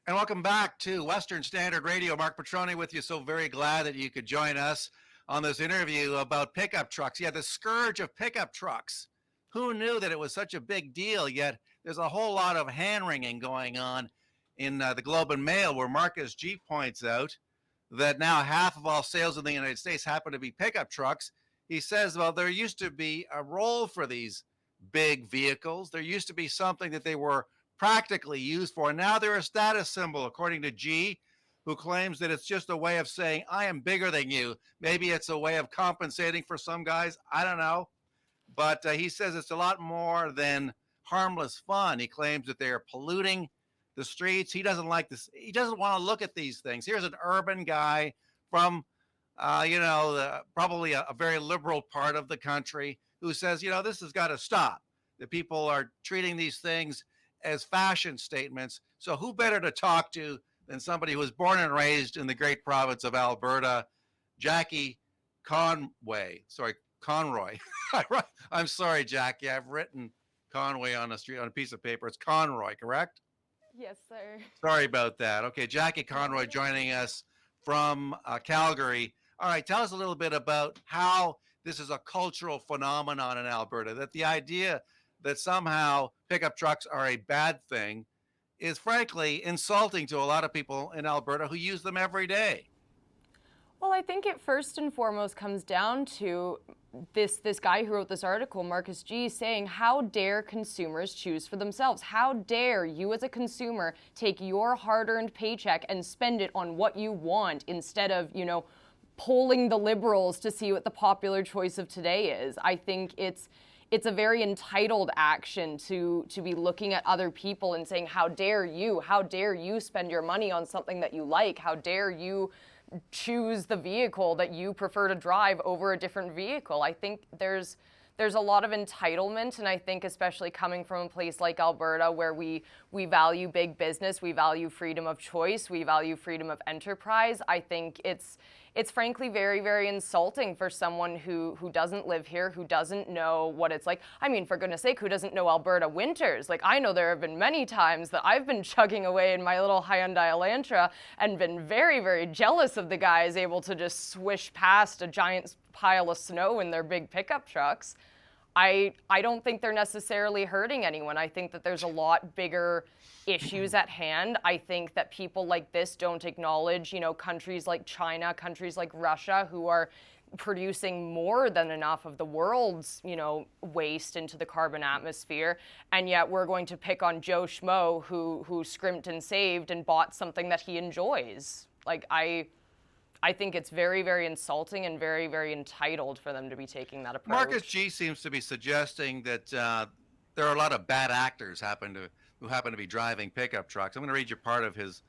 And welcome back to Western Standard Radio. Marc Patrone with you. So very glad that you could join us on this interview about pickup trucks. Yeah, the scourge of pickup trucks. Who knew that it was such a big deal? Yet there's a whole lot of hand-wringing going on in the Globe and Mail, where Marcus G points out that now half of all sales in the United States happen to be pickup trucks. He says, well, there used to be a role for these big vehicles. There used to be something that they were practically used for. Now they're a status symbol, according to G, who claims that it's just a way of saying, I am bigger than you. Maybe it's a way of compensating for some guys. I don't know. But he says it's a lot more than harmless fun. He claims that they are polluting the streets. He doesn't like this. He doesn't want to look at these things. Here's an urban guy from, probably a very liberal part of the country who says, this has got to stop. That people are treating these things as fashion statements. So who better to talk to than somebody who was born and raised in the great province of Alberta, Jackie Conroy. I'm sorry, Jackie. I've written Conway on a piece of paper. It's Conroy, correct? Yes, sir. Sorry about that. Okay, Jackie Conroy joining us from Calgary. All right, tell us a little bit about how this is a cultural phenomenon in Alberta, that the idea that somehow pickup trucks are a bad thing is frankly insulting to a lot of people in Alberta who use them every day. Well, I think it first and foremost comes down to this guy who wrote this article, Marcus G, saying, how dare consumers choose for themselves? How dare you as a consumer take your hard-earned paycheck and spend it on what you want instead of, polling the Liberals to see what the popular choice of today is. I think it's a very entitled action to be looking at other people and saying, how dare you spend your money on something that you like? How dare you choose the vehicle that you prefer to drive over a different vehicle? I think there's a lot of entitlement, and I think especially coming from a place like Alberta where we value big business, we value freedom of choice, we value freedom of enterprise, I think it's frankly very, very insulting for someone who doesn't live here, who doesn't know what it's like. I mean, for goodness sake, who doesn't know Alberta winters? Like, I know there have been many times that I've been chugging away in my little Hyundai Elantra and been very, very jealous of the guys able to just swish past a giant pile of snow in their big pickup trucks. I don't think they're necessarily hurting anyone. I think that there's a lot bigger issues at hand. I think that people like this don't acknowledge, countries like China, countries like Russia, who are producing more than enough of the world's, waste into the carbon atmosphere. And yet we're going to pick on Joe Schmo who scrimped and saved and bought something that he enjoys. Like, I think it's very, very insulting and very, very entitled for them to be taking that approach. Marcus G seems to be suggesting that there are a lot of bad actors who happen to be driving pickup trucks. I'm going to read you part of his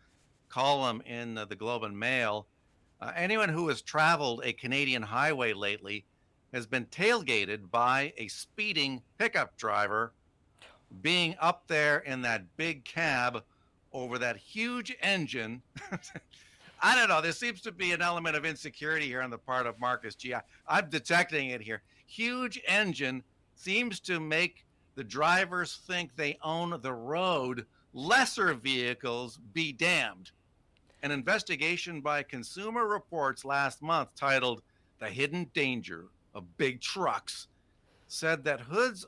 column in the Globe and Mail. Anyone who has traveled a Canadian highway lately has been tailgated by a speeding pickup driver being up there in that big cab over that huge engine. I don't know. There seems to be an element of insecurity here on the part of Marcus G. I'm detecting it here. Huge engine seems to make the drivers think they own the road. Lesser vehicles be damned. An investigation by Consumer Reports last month titled The Hidden Danger of Big Trucks said that hoods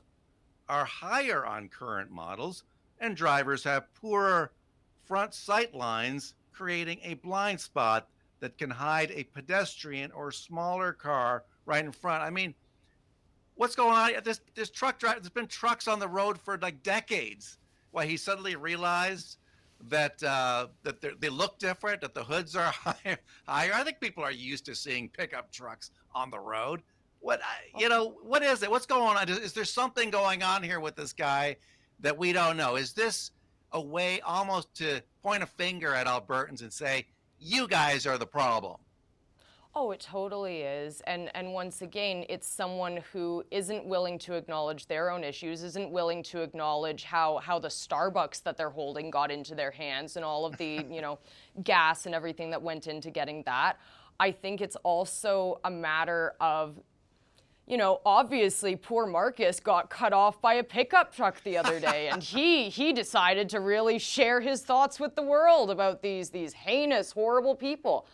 are higher on current models and drivers have poorer front sight lines, creating a blind spot that can hide a pedestrian or smaller car right in front. I mean, what's going on? This truck driver, there's been trucks on the road for like decades. Why he suddenly realized that they look different, that the hoods are higher. I think people are used to seeing pickup trucks on the road. What is it? What's going on? Is there something going on here with this guy that we don't know? Is this a way almost to point a finger at Albertans and say, you guys are the problem? Oh, it totally is. And once again, it's someone who isn't willing to acknowledge their own issues, isn't willing to acknowledge how the Starbucks that they're holding got into their hands and all of the, gas and everything that went into getting that. I think it's also a matter of obviously poor Marcus got cut off by a pickup truck the other day, and he decided to really share his thoughts with the world about these heinous, horrible people.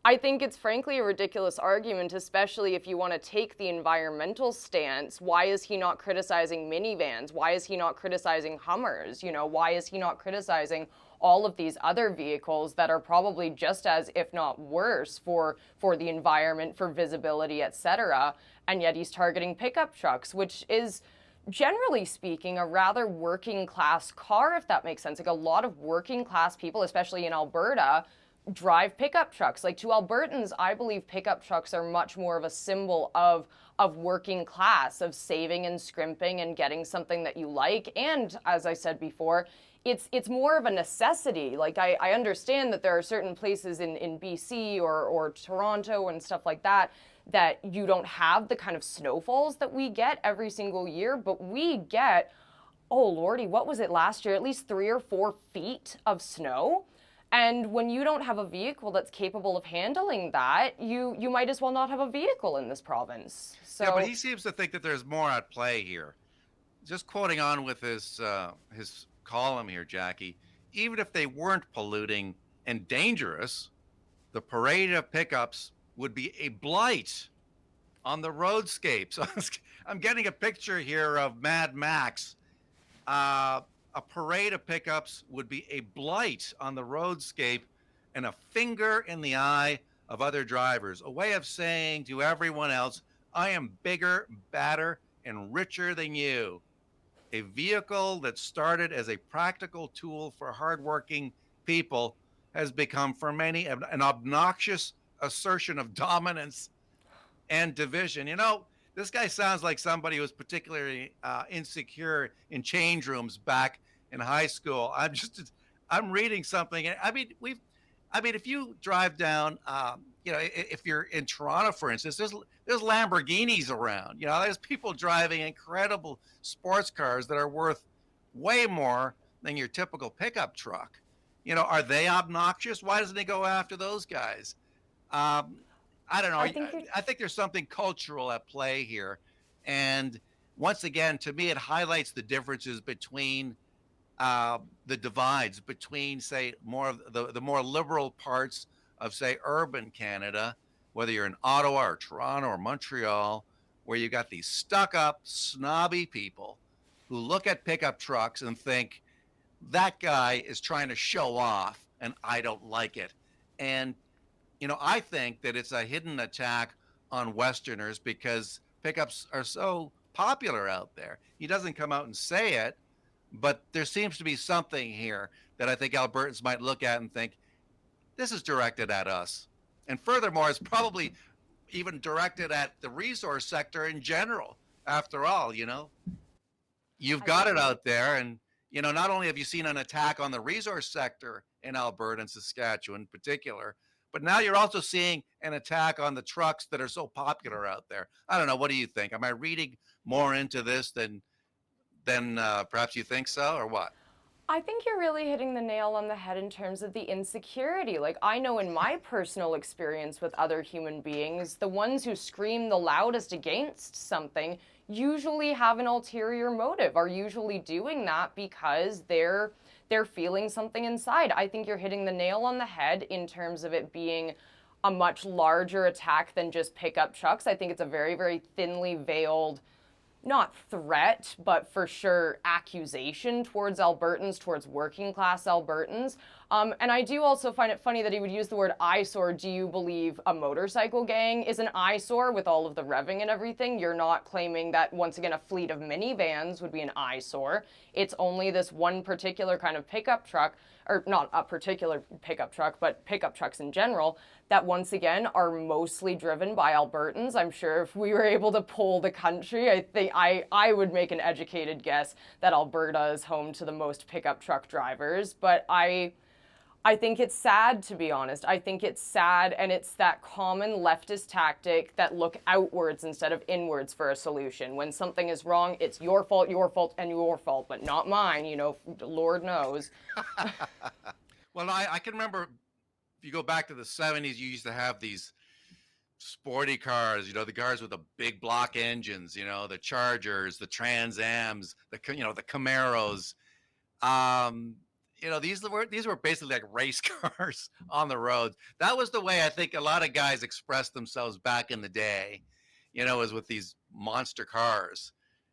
I think it's frankly a ridiculous argument, especially if you want to take the environmental stance. Why is he not criticizing minivans? Why is he not criticizing Hummers? Why is he not criticizing all of these other vehicles that are probably just as, if not worse, for the environment, for visibility, etc. And yet he's targeting pickup trucks, which is, generally speaking, a rather working class car, if that makes sense. Like, a lot of working class people, especially in Alberta, drive pickup trucks. Like, to Albertans, I believe pickup trucks are much more of a symbol of working class, of saving and scrimping and getting something that you like. And as I said before, it's more of a necessity. Like, I understand that there are certain places in BC or Toronto and stuff like that you don't have the kind of snowfalls that we get every single year, but we get, oh lordy, what was it last year? At least 3 or 4 feet of snow. And when you don't have a vehicle that's capable of handling that, you might as well not have a vehicle in this province. So, yeah, but he seems to think that there's more at play here. Just quoting on with his column here, Jackie, even if they weren't polluting and dangerous, the parade of pickups would be a blight on the roadscape. So I'm getting a picture here of Mad Max. A parade of pickups would be a blight on the roadscape and a finger in the eye of other drivers, a way of saying to everyone else, I am bigger, badder, and richer than you. A vehicle that started as a practical tool for hardworking people has become for many an obnoxious assertion of dominance and division. This guy sounds like somebody who was particularly insecure in change rooms back in high school. I'm reading something. If you drive down, if you're in Toronto, for instance, there's Lamborghinis around. There's people driving incredible sports cars that are worth way more than your typical pickup truck. Are they obnoxious? Why doesn't he go after those guys? I don't know. I think there's something cultural at play here. And once again, to me, it highlights the differences between the divides between, say, more of the more liberal parts of, say, urban Canada, whether you're in Ottawa or Toronto or Montreal, where you got these stuck-up, snobby people who look at pickup trucks and think, that guy is trying to show off, and I don't like it. And I think that it's a hidden attack on Westerners because pickups are so popular out there. He doesn't come out and say it, but there seems to be something here that I think Albertans might look at and think, this is directed at us. And furthermore, it's probably even directed at the resource sector in general. After all, you've got it out there. And, not only have you seen an attack on the resource sector in Alberta and Saskatchewan in particular, but now you're also seeing an attack on the trucks that are so popular out there. I don't know. What do you think? Am I reading more into this than perhaps you think so, or what? I think you're really hitting the nail on the head in terms of the insecurity. Like, I know in my personal experience with other human beings, the ones who scream the loudest against something usually have an ulterior motive, are usually doing that because they're feeling something inside. I think you're hitting the nail on the head in terms of it being a much larger attack than just pickup trucks. I think it's a very, very thinly veiled, not threat, but for sure accusation towards Albertans, towards working class Albertans. And I do also find it funny that he would use the word eyesore. Do you believe a motorcycle gang is an eyesore with all of the revving and everything? You're not claiming that, once again, a fleet of minivans would be an eyesore. It's only this one particular kind of pickup truck, or not a particular pickup truck, but pickup trucks in general, that once again are mostly driven by Albertans. I'm sure if we were able to poll the country, I think I would make an educated guess that Alberta is home to the most pickup truck drivers. But I think it's sad, to be honest. I think it's sad, and it's that common leftist tactic that look outwards instead of inwards for a solution. When something is wrong, it's your fault, and your fault, but not mine, Lord knows. Well, I can remember, if you go back to the 70s, you used to have these sporty cars, the cars with the big block engines, the Chargers, the Trans Ams, the Camaros. Um, these were basically like race cars on the roads. That was the way I think a lot of guys expressed themselves back in the day. Was with these monster cars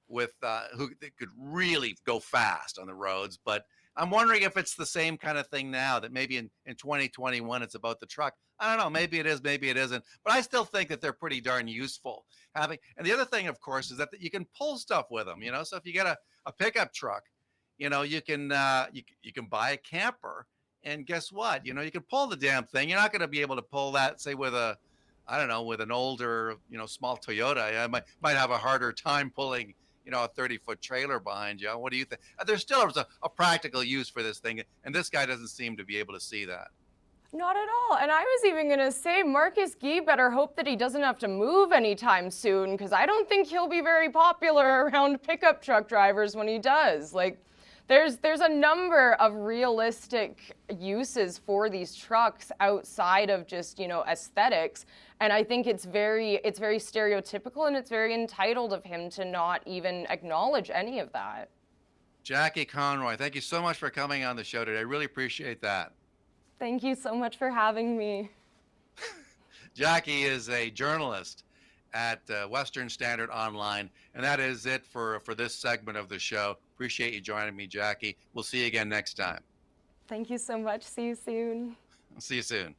with who they could really go fast on the roads. But I'm wondering if it's the same kind of thing now, that maybe in 2021 it's about the truck. I don't know. Maybe it is, maybe it isn't. But I still think that they're pretty darn useful. And the other thing, of course, is that you can pull stuff with them. So if you get a pickup truck, you can buy a camper, and guess what? You can pull the damn thing. You're not going to be able to pull that, say, with I don't know, with an older, small Toyota. I might have a harder time pulling, a 30-foot trailer behind you. What do you think? There still is a practical use for this thing, and this guy doesn't seem to be able to see that. Not at all. And I was even going to say, Marcus Guy better hope that he doesn't have to move anytime soon, because I don't think he'll be very popular around pickup truck drivers when he does. Like, there's a number of realistic uses for these trucks outside of just, aesthetics. And I think it's very stereotypical, and it's very entitled of him to not even acknowledge any of that. Jackie Conroy, thank you so much for coming on the show today. I really appreciate that. Thank you so much for having me. Jackie is a journalist at Western Standard Online, and that is it for this segment of the show. Appreciate you joining me, Jackie. We'll see you again next time. Thank you so much. See you soon. See you soon.